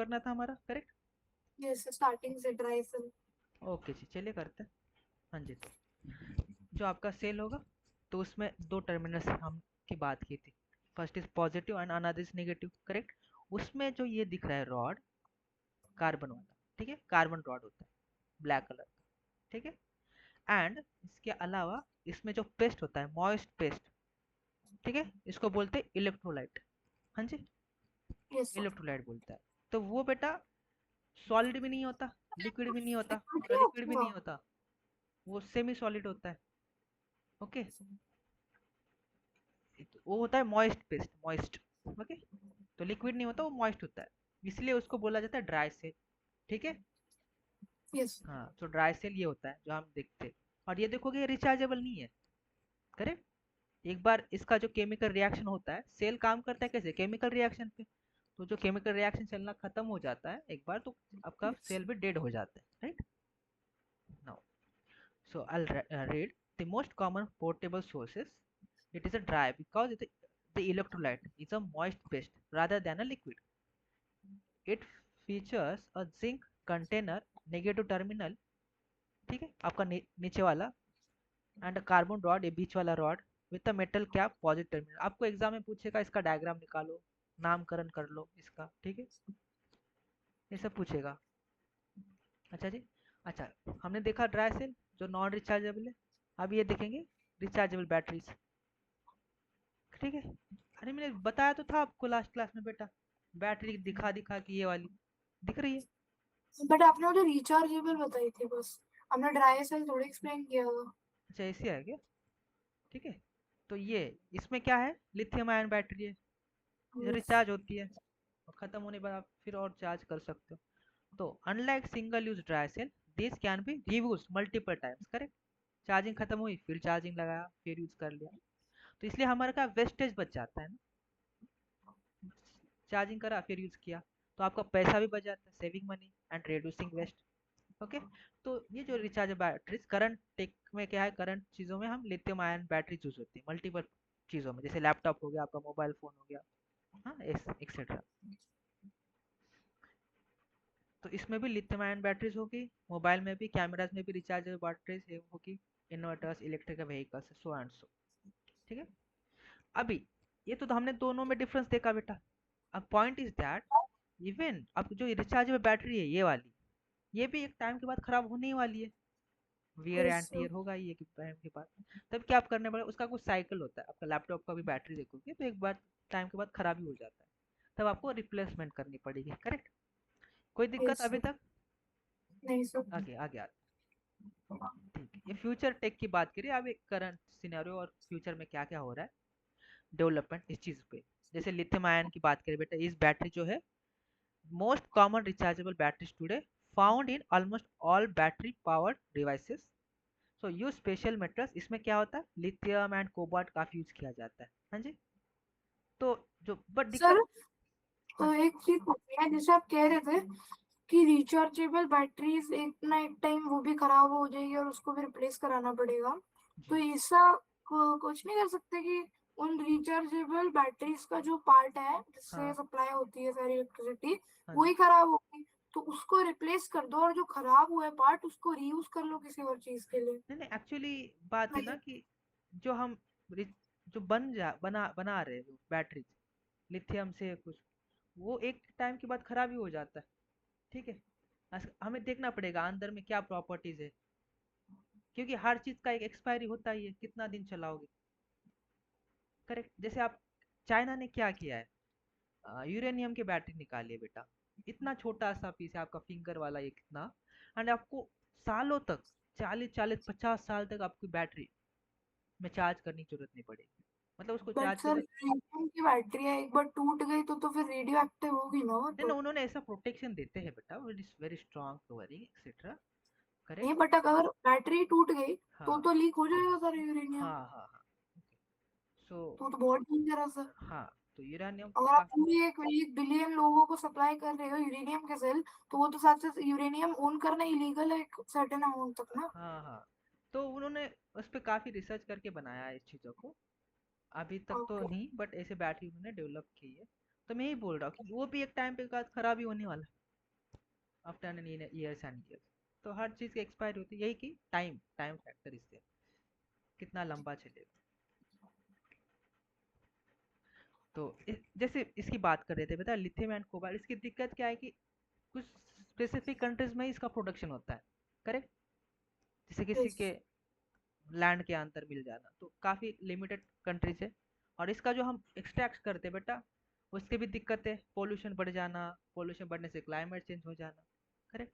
करना था हमारा, करेक्ट? यस, स्टार्टिंग से ड्राई सेल। ओके जी, चलिए करते हैं। हाँ जी, तो जो आपका सेल होगा, तो उसमें दो टर्मिनल्स हम की बात की थी। First is positive and another is negative, correct? उसमें जो ये दिख रहा है रॉड, कार्बन वाला, ठीक है, कार्बन रॉड होता है, ब्लैक कलर का, ठीक है। एंड इसके अलावा इसमें जो पेस्ट होता है, मॉइस्ट पेस्ट, ठीक है, इसको बोलते हैं इलेक्ट्रोलाइट। हाँ जी, यस सर। इलेक्ट्रोलाइट बोलता है। तो वो बेटा सॉलिड भी नहीं होता, लिक्विड भी नहीं होता, लिक्विड और क्या लिक्विड भी होगा? नहीं होता, वो सेमी सॉलिड होता है। ओके, वो होता है मॉइस्ट पेस्ट, मॉइस्ट। ओके, तो लिक्विड नहीं होता, वो मॉइस्ट होता है, इसलिए उसको बोला जाता है ड्राई सेल, ठीक है। यस। हाँ, तो ड्राई सेल ये होता है जो हम देखते हैं। और ये देखोगे ये रिचार्जेबल नहीं है, करेक्ट? एक बार इसका जो केमिकल रिएक्शन होता है, सेल काम करता है कैसे, केमिकल रिएक्शन पे। तो जो केमिकल रिएक्शन चलना खत्म हो जाता है एक बार, तो आपका सेल भी डेड हो जाता है, right? Now, so I'll read the most common portable sources. It is a dry because the electrolyte is a moist paste rather than a liquid. It features a zinc container, negative terminal, ठीक है, आपका नीचे वाला, and carbon rod, ये बीच वाला rod, with a metal cap, positive terminal. आपको exam में पूछेगा, इसका डायग्राम निकालो, नामकरण कर लो इसका, ठीक है, ये सब पूछेगा। अच्छा जी, अच्छा, हमने देखा ड्राई सेल जो नॉन रिचार्जेबल है। अब ये देखेंगे रिचार्जेबल बैटरीज, ठीक है। अरे मैंने बताया तो था आपको लास्ट क्लास में बेटा, बैटरी दिखा दिखा कि ये वाली दिख रही है। बट आपने मुझे रिचार्जेबल बताई थी बस, हमने ड्राई सेल थोड़ी एक्सप्लेन किया था। अच्छा, ऐसी है क्या? ठीक है, तो ये इसमें क्या है, लिथियम आयन बैटरी है, ये यस। रिचार्ज होती है और खत्म होने पर आप फिर और चार्ज कर सकते हो। तो unlike single use dry cell, this can be reuse multiple times, correct? Charging खत्म हुई, फिर चार्जिंग लगाया, फिर यूज कर लिया, तो इसलिए हमारे का वेस्टेज बच जाता है ना, चार्जिंग करा फिर यूज किया, तो आपका पैसा भी बच जाता है, saving money and reducing waste. Okay, तो ये जो रिचार्ज बैटरीज करंट टेक में क्या है, करंट चीज़ों में हम लिथियम आयन बैटरी यूज होती है मल्टीपल चीज़ों में, जैसे लैपटॉप हो गया, आपका मोबाइल फोन हो गया, हाँ, एक्सेट्रा। तो इसमें भी लिथियम आयन बैटरीज होगी, मोबाइल में भी, कैमराज में भी रिचार्जेबल बैटरीज होगी, inverters, electric vehicles, so and so, ठीक है। अभी ये तो हमने दोनों में डिफरेंस देखा बेटा। अब पॉइंट इज दैट, इवन अब जो रिचार्जेबल बैटरी है ये वाली, ये भी एक टाइम के बाद खराब होने ही वाली है, वियर यस एंड टीयर होगा ये कि टाइम के बाद। तब क्या आप करने पड़ेगा, उसका कुछ साइकिल होता है, आपका लैपटॉप का भी बैटरी देखोगे तो एक बार टाइम के बाद खराबी हो जाता है, तब आपको रिप्लेसमेंट करनी पड़ेगी, करेक्ट? कोई दिक्कत यस अभी सर। तक? नहीं सर। आगे आगे आगे, ठीक है, ये फ्यूचर टेक की बात करिए, अब एक करंट सिनेरियो और फ्यूचर में क्या क्या हो रहा है डेवलपमेंट इस चीज पे। जैसे लिथियम आयन की बात करें बेटा, इस बैटरी जो है, most common rechargeable batteries today found in almost all battery powered devices, so use special metals। इसमें क्या होता है, लिथियम एंड कोबाल्ट काफी यूज किया जाता है, हाँ जी। तो जो बट सर, दिक्कत, हाँ, एक चीज पूछनी है, जैसे आप कह रहे थे कि रिचार्जेबल बैटरीज एक ना एक टाइम वो भी खराब हो जाएगी और उसको भी रिप्लेस कराना पड़ेगा, तो जी, ऐसा कुछ नहीं कर सकते कि उन रिचार्जेबल बैटरीज का जो पार्ट है जिससे हाँ, सप्लाई होती है सारी इलेक्ट्रिसिटी, हाँ जी, वही खराब होगी, तो उसको रिप्लेस कर दो और जो खराब हुआ है पार्ट उसको रीयूज कर लो किसी और चीज के लिए। नहीं नहीं, एक्चुअली बात है ना कि जो हम जो बना रहे हैं बैटरी लिथियम से कुछ, वो एक टाइम के बाद खराब ही हो जाता है, ठीक है। हमें देखना पड़ेगा अंदर में क्या प्रॉपर्टीज है, क्योंकि हर चीज का एक एक्सपायरी होता ही है, कितना दिन चलाओगे, करेक्ट? जैसे आप, चाइना ने क्या किया है, यूरेनियम की बैटरी निकाली है बेटा, इतना छोटा सा पीस है आपका फिंगर वाला, ये कितना, एंड आपको सालों तक, 40 40 50 साल तक आपकी बैटरी में चार्ज करने की जरूरत नहीं पड़ेगी, मतलब उसको बट चार्ज सर, कर। लिथियम की बैटरी है, एक बार टूट गई तो फिर रेडियो एक्टिव होगी ना वो नहीं तो। ना, उन्होंने ऐसा प्रोटेक्शन देते हैं बेटा, वेरी स्ट्रॉन्ग कवरिंग एक्सेट्रा, नहीं, करेक्ट। बट अगर बैटरी टूट गई हाँ, तो लीक हो जाएगा सारा यूरेनियम। हाँ, हाँ, हाँ, सो, तो बहुत डेंजरस है। हाँ, तो यूरेनियम अगर आप का, पूरी एक 1 बिलियन लोगों को सप्लाई कर रहे हो यूरेनियम के सेल, तो वो तो साथ साथ यूरेनियम ओन करना इलीगल है एक सर्टेन अमाउंट तक ना। हाँ, हाँ, तो उन्होंने उस पर काफी रिसर्च करके बनाया है इस चीज़ों को, अभी तक तो ओके। नहीं, बट ऐसे बैटरी उन्होंने डेवलप की है। तो मैं यही बोल रहा हूँ कि वो भी एक टाइम पे बाद खराब ही होने वाला after an years and years. तो हर चीज़ की एक्सपायरी होती है, यही कि टाइम टाइम फैक्टर इससे कितना लंबा चलेगा। तो जैसे इसकी बात कर रहे थे बता, लिथियम एंड कोबाल्ट, इसकी दिक्कत क्या है कि कुछ स्पेसिफिक कंट्रीज में ही इसका प्रोडक्शन होता है, करेक्ट। जैसे किसी यस। के लैंड के अंदर मिल जाना, तो काफ़ी लिमिटेड कंट्रीज है। और इसका जो हम एक्सट्रैक्ट करते हैं बेटा, उसकी भी दिक्कत है, पोल्यूशन बढ़ जाना, पोल्यूशन बढ़ने से क्लाइमेट चेंज हो जाना, करेक्ट।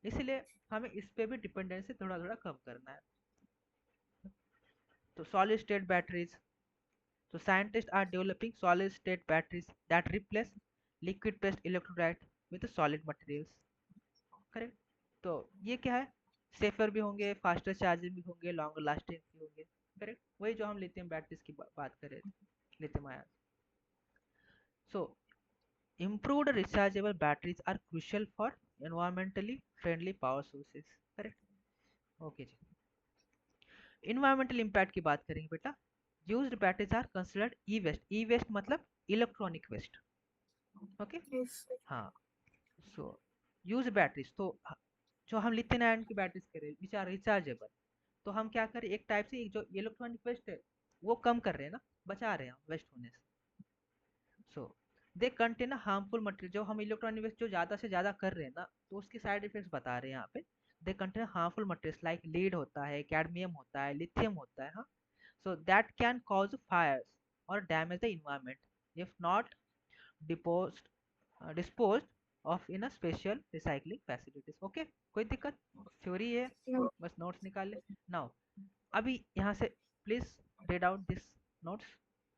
इसलिए हमें इस पे भी डिपेंडेंसी थोड़ा थोड़ा कम करना है। तो solid state batteries, so scientists are developing solid state batteries that replace liquid based electrolyte with the solid materials, correct. तो ये क्या है, सेफर भी होंगे, फास्टर चार्जिंग भी होंगे, लॉन्गर लास्टिंग भी होंगे, करेक्ट। वही जो हम लिथियम बैटरीज की बात कर रहे थे, lithium ion. So improved rechargeable batteries are crucial for environmentally friendly power sources, correct. Okay जी, इन्वायरमेंटल इम्पैक्ट की बात करेंगे बेटा। Used batteries are considered e waste, e waste मतलब इलेक्ट्रॉनिक वेस्ट, ओके। यस। हाँ, सो यूज बैटरीज तो जो हम लिथियम आयन की बैटरीज करें विच आर रिचार्जेबल, तो हम क्या करें, एक टाइप से जो इलेक्ट्रॉनिक वेस्ट है वो कम कर रहे हैं ना, बचा रहे हैं वेस्ट होने से। सो दे कंटेन हार्मफुल मटेरियल, जो हम इलेक्ट्रॉनिक वेस्ट जो ज़्यादा से ज़्यादा कर रहे हैं ना, तो उसके साइड इफेक्ट्स बता रहे हैं यहाँ पे। They contain harmful materials like lead होता है, कैडमियम होता है, लिथियम होता है, हाँ। So that can cause fires और damage the environment if not disposed of in a special recycling facilities, okay. कोई दिक्कत, थ्योरी है, बस नोट्स निकाल ले। नाउ अभी यहाँ से please read out this notes.